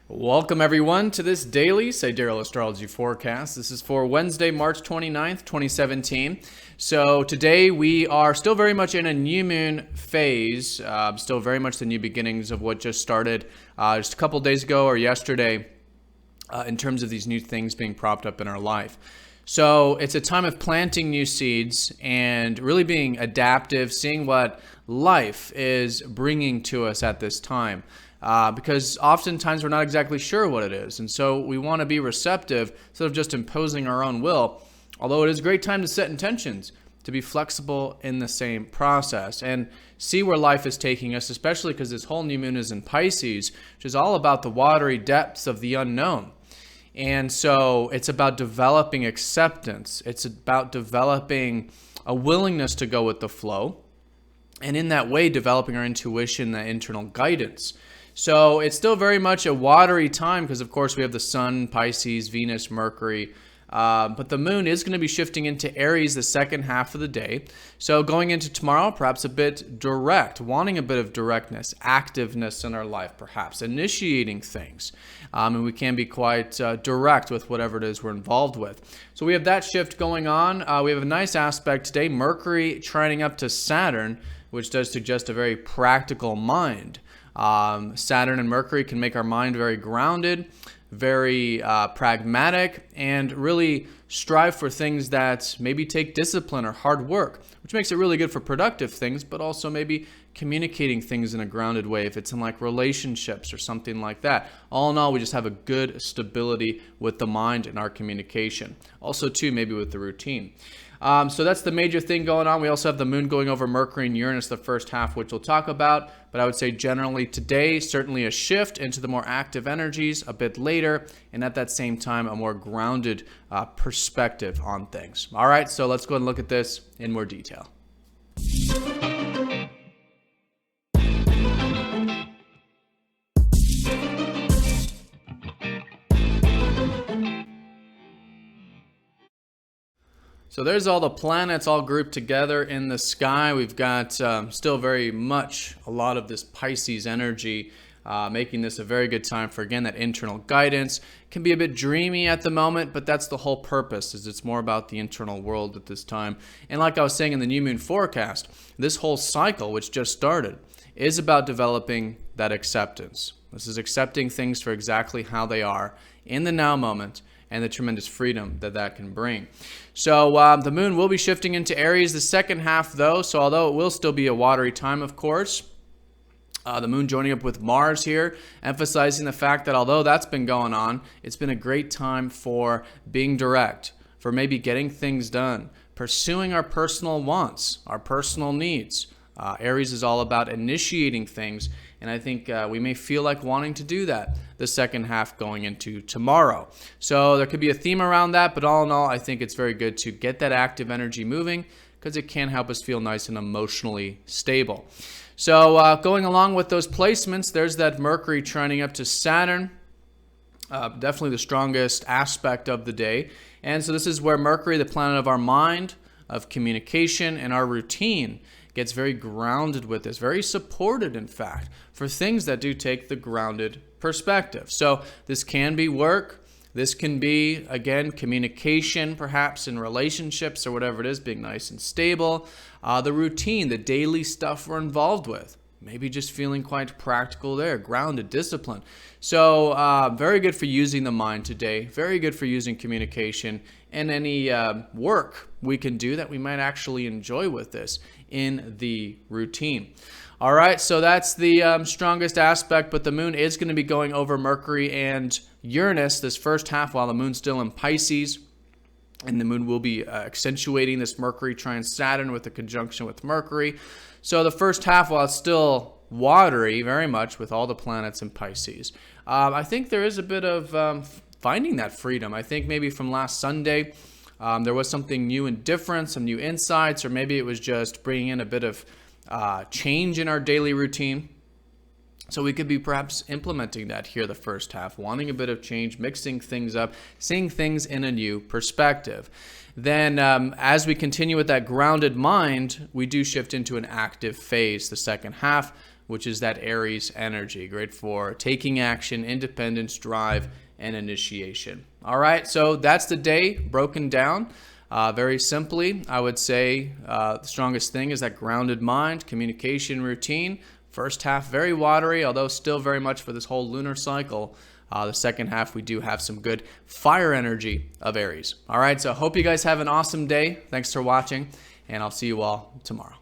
Welcome everyone to this daily Sidereal Astrology forecast. This is for Wednesday, March 29th, 2017. So today we are still very much in a new moon phase, still very much the new beginnings of what just started just a couple days ago or yesterday in terms of these new things being propped up in our life. So it's a time of planting new seeds and really being adaptive, seeing what life is bringing to us at this time. Because oftentimes we're not exactly sure what it is. And so we want to be receptive instead of just imposing our own will. Although it is a great time to set intentions, to be flexible in the same process and see where life is taking us, especially because this whole new moon is in Pisces, which is all about the watery depths of the unknown. And so it's about developing acceptance. It's about developing a willingness to go with the flow. And in that way, developing our intuition, that internal guidance. So it's still very much a watery time because, of course, we have the Sun, Pisces, Venus, Mercury. But the moon is going to be shifting into Aries the second half of the day. So going into tomorrow, perhaps a bit direct, wanting a bit of directness, activeness in our life, perhaps initiating things. And we can be quite direct with whatever it is we're involved with. So we have that shift going on. We have a nice aspect today, Mercury trining up to Saturn, which does suggest a very practical mind. Saturn and Mercury can make our mind very grounded, very pragmatic, and really strive for things that maybe take discipline or hard work, which makes it really good for productive things, but also maybe communicating things in a grounded way if it's in like relationships or something like that. All in all, we just have a good stability with the mind and our communication. Also, too, maybe with the routine. So that's the major thing going on. We also have the moon going over Mercury and Uranus the first half, which we'll talk about. But I would say generally today, certainly a shift into the more active energies a bit later. And at that same time, a more grounded perspective on things. All right, so let's go ahead and look at this in more detail. So there's all the planets all grouped together in the sky. We've got still very much a lot of this Pisces energy, making this a very good time for, again, that internal guidance. It can be a bit dreamy at the moment, but that's the whole purpose, is it's more about the internal world at this time. And like I was saying in the new moon forecast, this whole cycle, which just started, is about developing that acceptance. This is accepting things for exactly how they are in the now moment, and the tremendous freedom that that can bring. So the moon will be shifting into Aries the second half, though. So although it will still be a watery time, of course, the moon joining up with Mars here, emphasizing the fact that although that's been going on, it's been a great time for being direct, for maybe getting things done, pursuing our personal wants, our personal needs. Aries is all about initiating things, and I think we may feel like wanting to do that the second half going into tomorrow. So there could be a theme around that, but all in all, I think it's very good to get that active energy moving because it can help us feel nice and emotionally stable. So going along with those placements, there's that Mercury trining up to Saturn. Definitely the strongest aspect of the day. And so this is where Mercury, the planet of our mind, of communication, and our routine, gets very grounded with this, very supported, in fact, for things that do take the grounded perspective. So this can be work. This can be, again, communication, perhaps in relationships or whatever it is, being nice and stable. The routine, the daily stuff we're involved with. Maybe just feeling quite practical there, grounded, discipline. So very good for using the mind today. Very good for using communication and any work we can do that we might actually enjoy with this in the routine. All right, so that's the strongest aspect, but the moon is going to be going over Mercury and Uranus this first half while the moon's still in Pisces. And the moon will be accentuating this Mercury trine Saturn with a conjunction with Mercury. So the first half, while it's still watery very much with all the planets in Pisces, I think there is a bit of finding that freedom. I think maybe from last Sunday, there was something new and different, some new insights, or maybe it was just bringing in a bit of change in our daily routine. So we could be perhaps implementing that here the first half, wanting a bit of change, mixing things up, seeing things in a new perspective. Then as we continue with that grounded mind, we do shift into an active phase the second half, which is that Aries energy. Great for taking action, independence, drive, and initiation. All right, so that's the day broken down. Very simply, I would say the strongest thing is that grounded mind, communication routine. First half, very watery, although still very much for this whole lunar cycle. The second half, we do have some good fire energy of Aries. All right, so I hope you guys have an awesome day. Thanks for watching, and I'll see you all tomorrow.